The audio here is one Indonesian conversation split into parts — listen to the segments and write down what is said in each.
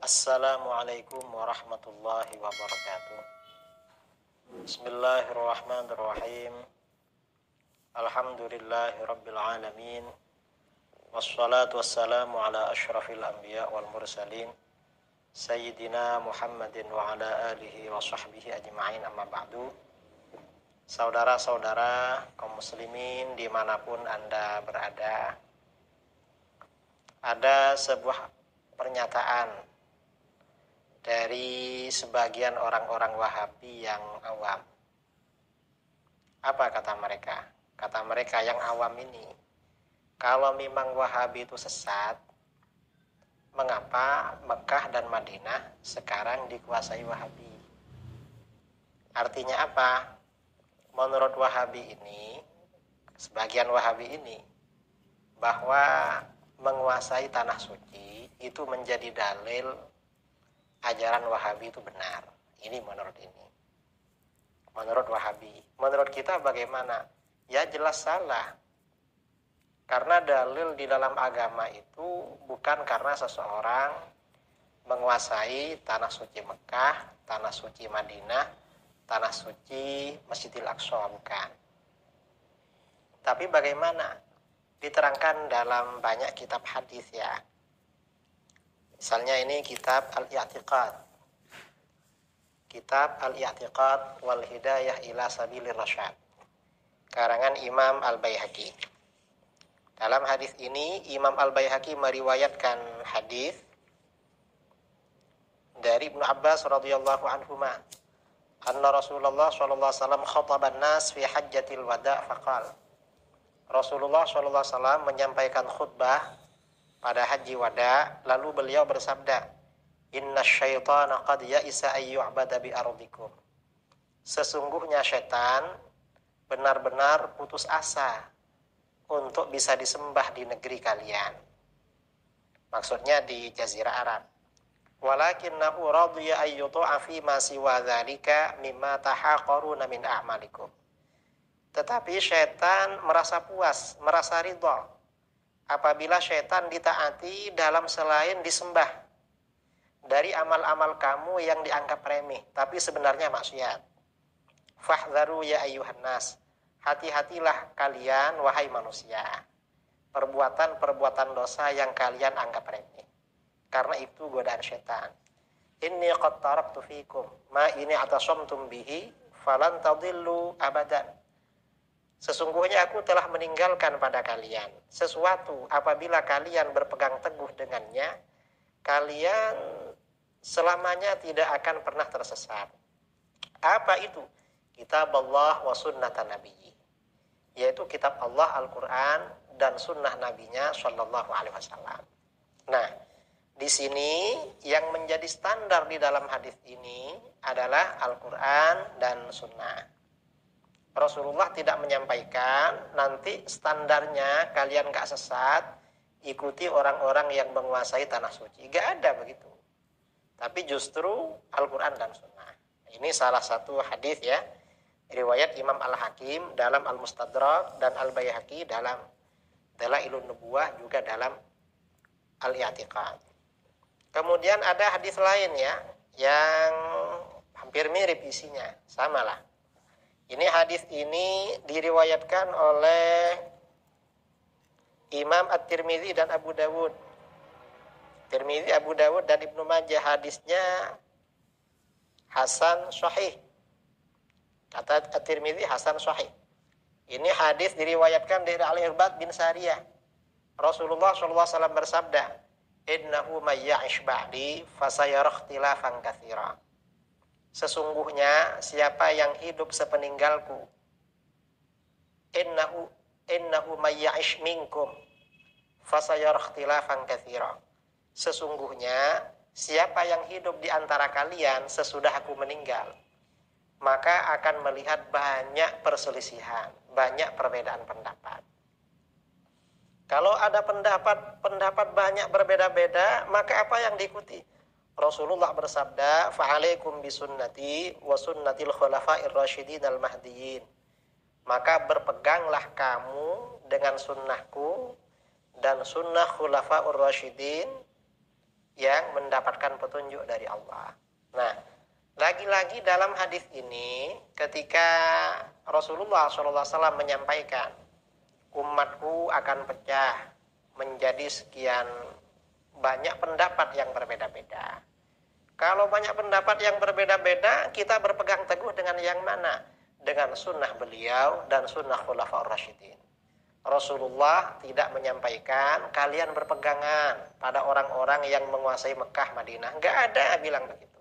Assalamualaikum warahmatullahi wabarakatuh. Bismillahirrahmanirrahim. Alhamdulillahi rabbil alamin. Wassalatu wassalamu ala asyrafil anbiya wal mursalin Sayyidina Muhammadin wa ala alihi wa sahbihi ajma'in, amma ba'du. Saudara-saudara kaum muslimin dimanapun Anda berada, ada sebuah pernyataan dari sebagian orang-orang Wahabi yang awam. Apa kata mereka? Kata mereka yang awam ini, kalau memang Wahabi itu sesat, mengapa Mekah dan Madinah sekarang dikuasai Wahabi? Artinya apa? Menurut Wahabi ini, sebagian Wahabi ini, bahwa menguasai tanah suci itu menjadi dalil ajaran Wahabi itu benar. Ini menurut ini. Menurut Wahabi. Menurut kita bagaimana? Ya jelas salah. Karena dalil di dalam agama itu bukan karena seseorang menguasai tanah suci Mekah, tanah suci Madinah, tanah suci Masjidil Aqsa, bukan. Tapi bagaimana? Diterangkan dalam banyak kitab hadis ya. Misalnya ini kitab Al-I'tiqad. Kitab Al-I'tiqad wal Hidayah ila Sabilir Rasyad. Karangan Imam Al-Baihaqi. Dalam hadis ini Imam Al-Baihaqi meriwayatkan hadis dari Ibnu Abbas radhiyallahu anhuma, anna Rasulullah sallallahu alaihi wasallam khataban nas fi hajjatil wada' faqala. Rasulullah sallallahu alaihi wasallam menyampaikan khutbah pada haji wada, lalu beliau bersabda, inna syaitana qad ya'isa ayyu'bada bi ardikum. Sesungguhnya syaitan benar-benar putus asa untuk bisa disembah di negeri kalian. Maksudnya di Jazirah Arab. Walakinnahu radiya ayyutu'a fi ma siwa dzalika mimma tahaqaruna min a'malikum. Tetapi syaitan merasa puas, merasa ridha apabila syaitan ditaati dalam selain disembah dari amal-amal kamu yang dianggap remeh, tapi sebenarnya maksiat. Fahdharu ya ayyuhan nas. Hati-hatilah kalian wahai manusia, perbuatan-perbuatan dosa yang kalian anggap remeh. Karena itu godaan syaitan. Inni qad taraktu fikum ma ini atasamtum bihi falan tadillu abadan. Sesungguhnya aku telah meninggalkan pada kalian sesuatu apabila kalian berpegang teguh dengannya, kalian selamanya tidak akan pernah tersesat. Apa itu? Kitab Allah wa sunnatan nabiyyi. Yaitu kitab Allah Al-Quran dan sunnah nabinya sallallahu alaihi wasallam. Nah, di sini yang menjadi standar di dalam hadis ini adalah Al-Quran dan sunnah. Rasulullah tidak menyampaikan nanti standarnya kalian gak sesat, ikuti orang-orang yang menguasai tanah suci. Gak ada begitu. Tapi justru Al-Quran dan Sunnah. Ini salah satu hadis ya. Riwayat Imam Al-Hakim dalam Al-Mustadrak dan Al-Baihaqi dalam Dalailun Nubuwah, juga dalam Al-I'tiqad. Kemudian ada hadis lain ya, yang hampir mirip isinya. Samalah. Ini hadis ini diriwayatkan oleh Imam At-Tirmidzi dan Abu Dawud. Tirmidzi, Abu Dawud dan Ibnu Majah, hadisnya hasan sahih. Kata At-Tirmidzi hasan sahih. Ini hadis diriwayatkan dari Al-Irbad bin Sariyah. Rasulullah sallallahu alaihi wasallam bersabda, "Innahu may ya'ish ba'di fasayara ikhtilafan katsira." Sesungguhnya siapa yang hidup sepeninggalku, innahu may ya'ish minkum fasayara ikhtilafan katsira. Sesungguhnya siapa yang hidup di antara kalian sesudah aku meninggal, maka akan melihat banyak perselisihan, banyak perbedaan pendapat. Kalau ada pendapat banyak berbeda-beda, maka apa yang diikuti? Rasulullah bersabda, fa'alaikum bisunnati wa sunnatil khulafa'ir rasyidin al-mahdiyyin. Maka berpeganglah kamu dengan sunnahku dan sunnah khulafa'ur rasyidin yang mendapatkan petunjuk dari Allah. Nah, lagi-lagi dalam hadis ini ketika Rasulullah SAW menyampaikan umatku akan pecah menjadi sekian banyak pendapat yang berbeda-beda. Kalau banyak pendapat yang berbeda-beda, kita berpegang teguh dengan yang mana? Dengan sunnah beliau dan sunnah khulafaur rasyidin. Rasulullah tidak menyampaikan kalian berpegangan pada orang-orang yang menguasai Mekah, Madinah. Enggak ada bilang begitu.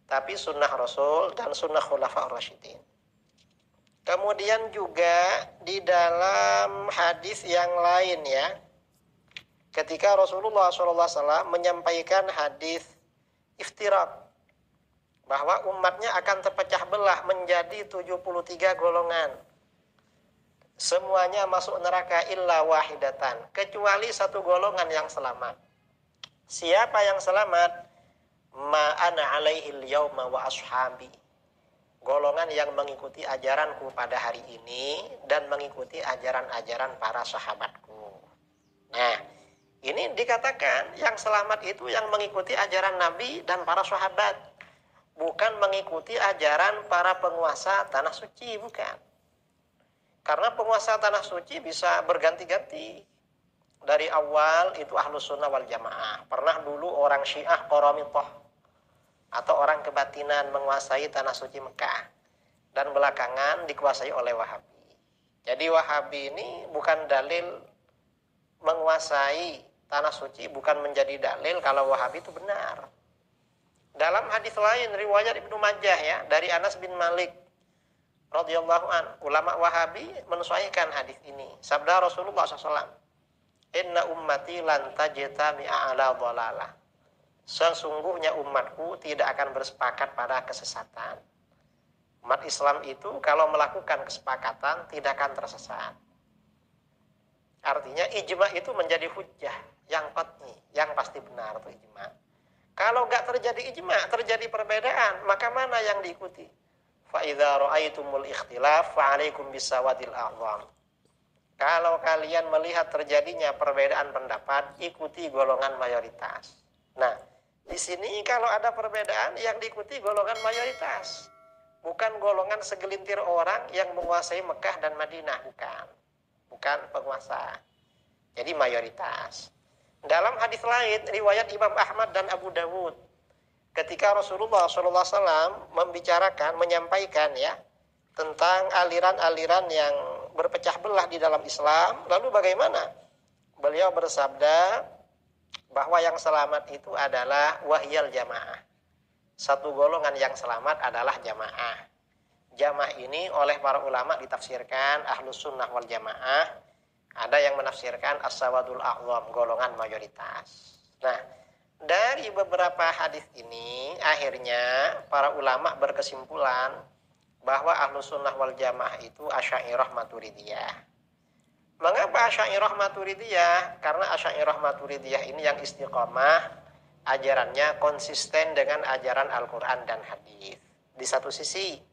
Tapi sunnah Rasul dan sunnah khulafaur rasyidin. Kemudian juga di dalam hadis yang lain ya, ketika Rasulullah SAW menyampaikan hadis iftirak, bahwa umatnya akan terpecah belah menjadi 73 golongan. Semuanya masuk neraka illa wahidatan, kecuali satu golongan yang selamat. Siapa yang selamat? Ma ana alaihil yauma wa ashabi. Golongan yang mengikuti ajaranku pada hari ini dan mengikuti ajaran-ajaran para sahabatku. Nah, ini dikatakan yang selamat itu yang mengikuti ajaran Nabi dan para sahabat. Bukan mengikuti ajaran para penguasa tanah suci, bukan. Karena penguasa tanah suci bisa berganti-ganti. Dari awal itu Ahlus Sunnah wal Jamaah. Pernah dulu orang Syiah Qaramithah atau orang kebatinan menguasai tanah suci Mekah. Dan belakangan dikuasai oleh Wahabi. Jadi Wahabi ini bukan dalil menguasai tanah suci, bukan menjadi dalil kalau Wahabi itu benar. Dalam hadis lain riwayat Ibnu Majah ya, dari Anas bin Malik radhiyallahu an, ulama Wahabi mensuaikan hadis ini. Sabda Rasulullah SAW, "Inna ummati lan tajtami'a ala dhalalah." Sesungguhnya umatku tidak akan bersepakat pada kesesatan. Umat Islam itu kalau melakukan kesepakatan tidak akan tersesat. Artinya ijma itu menjadi hujjah yang qat'i, yang pasti benar itu ijma. Kalau enggak terjadi ijma, terjadi perbedaan, maka mana yang diikuti? Fa idza ra'aitumul ikhtilaf fa'alaikum bisawadil a'dham. Kalau kalian melihat terjadinya perbedaan pendapat, ikuti golongan mayoritas. Nah, di sini kalau ada perbedaan yang diikuti golongan mayoritas. Bukan golongan segelintir orang yang menguasai Mekah dan Madinah, bukan. Bukan penguasa. Jadi mayoritas. Dalam hadis lain riwayat Imam Ahmad dan Abu Dawud, ketika Rasulullah SAW menyampaikan ya tentang aliran-aliran yang berpecah belah di dalam Islam, lalu bagaimana? Beliau bersabda bahwa yang selamat itu adalah wahyal jamaah. Satu golongan yang selamat adalah jamaah. Jamaah ini oleh para ulama ditafsirkan Ahlus Sunnah wal Jamaah. Ada yang menafsirkan as-sawadul a'dham, golongan mayoritas. Nah, dari beberapa hadis ini akhirnya para ulama berkesimpulan bahwa Ahlus Sunnah wal Jamaah itu Asy'ariyah Maturidiyah. Mengapa Asy'ariyah Maturidiyah? Karena Asy'ariyah Maturidiyah ini yang istiqomah, ajarannya konsisten dengan ajaran Al-Quran dan hadis. Di satu sisi.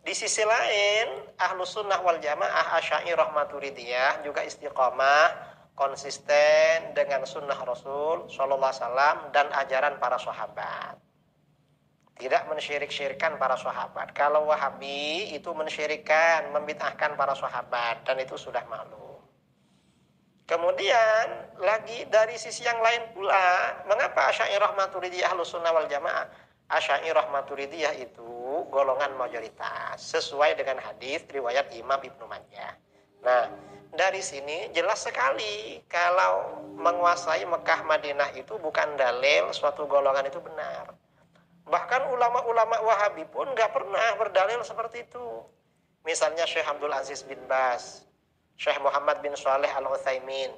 Di sisi lain, Ahlus Sunnah wal Jamaah Asy'ariyah Maturidiyah juga istiqomah, konsisten dengan sunnah Rasul Sallallahu Alaihi Wasallam dan ajaran para sahabat. Tidak mensyirik-syirikkan para sahabat. Kalau Wahabi itu mensyirikkan, membid'ahkan para sahabat, dan itu sudah maklum. Kemudian lagi dari sisi yang lain pula, mengapa Asy'ariyah Maturidiyah Ahlus Sunnah wal Jamaah? Asy'ariyah Maturidiyah itu golongan mayoritas sesuai dengan hadis riwayat Imam Ibnu Majah. Nah, dari sini jelas sekali kalau menguasai Mekah Madinah itu bukan dalil suatu golongan itu benar. Bahkan ulama-ulama Wahabi pun nggak pernah berdalil seperti itu. Misalnya Syekh Abdul Aziz bin Baz, Syekh Muhammad bin Shalih Al-Utsaimin,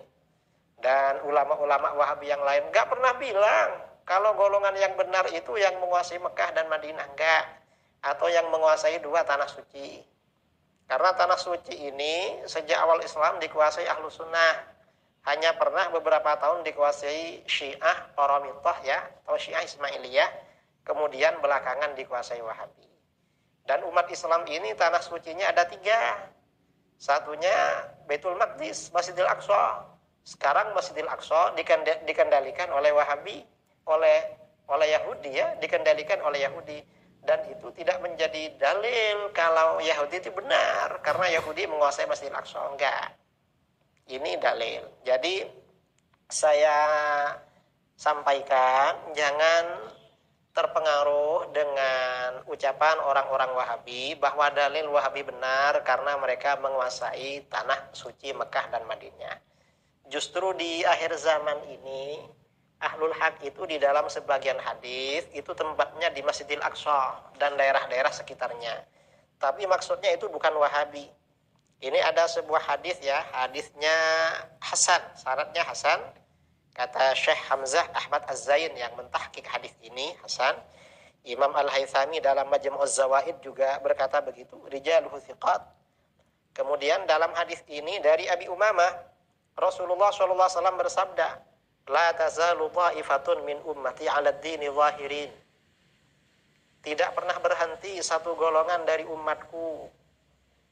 dan ulama-ulama Wahabi yang lain nggak pernah bilang kalau golongan yang benar itu yang menguasai Mekah dan Madinah, enggak. Atau yang menguasai dua tanah suci. Karena tanah suci ini sejak awal Islam dikuasai Ahlus Sunnah. Hanya pernah beberapa tahun dikuasai Syiah Qaramithah ya, atau Syiah Ismailiyah. Kemudian belakangan dikuasai Wahabi. Dan umat Islam ini tanah sucinya ada 3. Satunya Baitul Maqdis, Masjidil Aqsa. Sekarang Masjidil Aqsa dikendalikan oleh Wahabi. oleh Yahudi ya, dikendalikan oleh Yahudi. Dan itu tidak menjadi dalil kalau Yahudi itu benar karena Yahudi menguasai Masjidil Aqsa. Enggak. Ini dalil. Jadi saya sampaikan jangan terpengaruh dengan ucapan orang-orang Wahabi bahwa dalil Wahabi benar karena mereka menguasai tanah suci Mekah dan Madinah. Justru di akhir zaman ini Ahlul Haq itu di dalam sebagian hadis itu tempatnya di Masjidil Aqsa dan daerah-daerah sekitarnya. Tapi maksudnya itu bukan Wahabi. Ini ada sebuah hadis ya, hadisnya Hasan, syaratnya Hasan. Kata Syekh Hamzah Ahmad Az-Zain yang mentahqiq hadis ini Hasan. Imam Al-Haythami dalam Majmu'uz Zawaid juga berkata begitu, rijaluhu thiqat. Kemudian dalam hadis ini dari Abi Umamah, Rasulullah SAW bersabda, la tazalu ta'ifatun min ummati 'ala ad-dini zahirin. Tidak pernah berhenti satu golongan dari umatku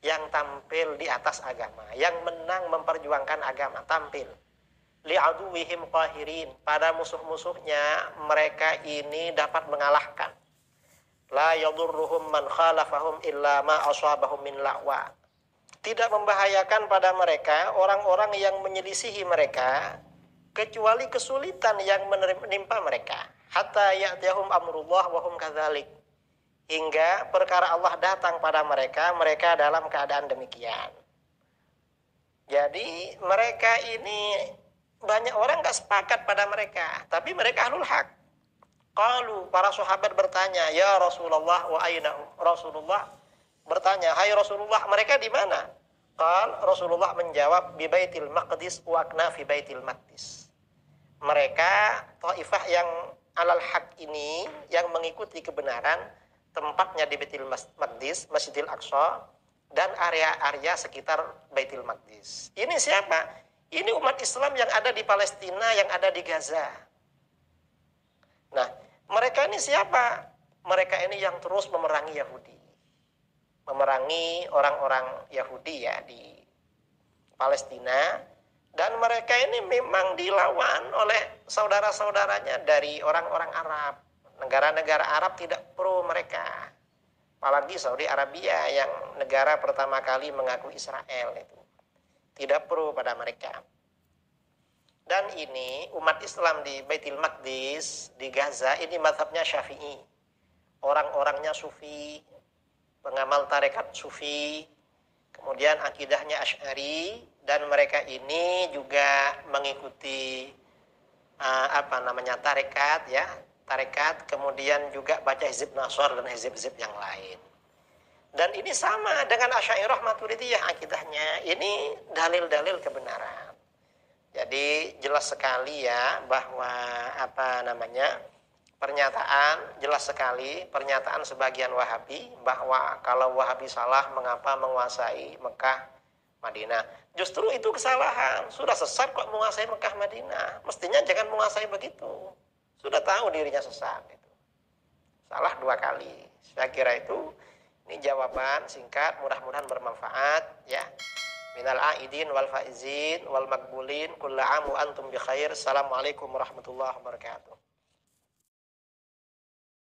yang tampil di atas agama, yang menang memperjuangkan agama, tampil. Li'aduwihim qahirin, pada musuh-musuhnya mereka ini dapat mengalahkan. La yadurruhum man khalafahum illa ma asabahum min la'wa. Tidak membahayakan pada mereka orang-orang yang menyelisihi mereka kecuali kesulitan yang menimpa mereka. Hatta ya'tiyahum amrullah wa hum kadzalik. Hingga perkara Allah datang pada mereka, mereka dalam keadaan demikian. Jadi mereka ini banyak orang gak sepakat pada mereka, tapi mereka ahlul haq. Qalu, para sahabat bertanya, ya Rasulullah wa aina? Rasulullah bertanya, hai Rasulullah, mereka di mana? Qal, Rasulullah menjawab, bi Baitil Maqdis wa akna fi Baitil Maqdis. Mereka taifah yang alal haq ini, yang mengikuti kebenaran, tempatnya di Baitul Maqdis, Masjidil Aqsa, dan area-area sekitar Baitul Maqdis. Ini siapa? Ini umat Islam yang ada di Palestina, yang ada di Gaza. Nah, mereka ini siapa? Mereka ini yang terus memerangi Yahudi. Memerangi orang-orang Yahudi ya di Palestina. Dan mereka ini memang dilawan oleh saudara-saudaranya dari orang-orang Arab. Negara-negara Arab tidak pro mereka. Apalagi Saudi Arabia yang negara pertama kali mengakui Israel itu. Tidak pro pada mereka. Dan ini umat Islam di Baitul Maqdis, di Gaza, ini mazhabnya Syafi'i. Orang-orangnya Sufi, pengamal tarekat Sufi, kemudian akidahnya Asy'ari, dan mereka ini juga mengikuti tarekat ya, tarekat, kemudian juga baca hizib Nasr dan hizib-hizib yang lain. Dan ini sama dengan Asy'ariyah Maturidiyah akidahnya. Ini dalil-dalil kebenaran. Jadi jelas sekali ya bahwa pernyataan jelas sekali pernyataan sebagian Wahabi bahwa kalau Wahabi salah mengapa menguasai Mekah Madinah. Justru itu kesalahan. Sudah sesat kok menguasai Mekah Madinah. Mestinya jangan menguasai begitu. Sudah tahu dirinya sesat itu. Salah dua kali. Saya kira itu ini jawaban singkat, mudah-mudahan bermanfaat ya. Minal aidin wal faizin wal makbulin kullu aam wa antum bi khair. Assalamualaikum warahmatullahi wabarakatuh.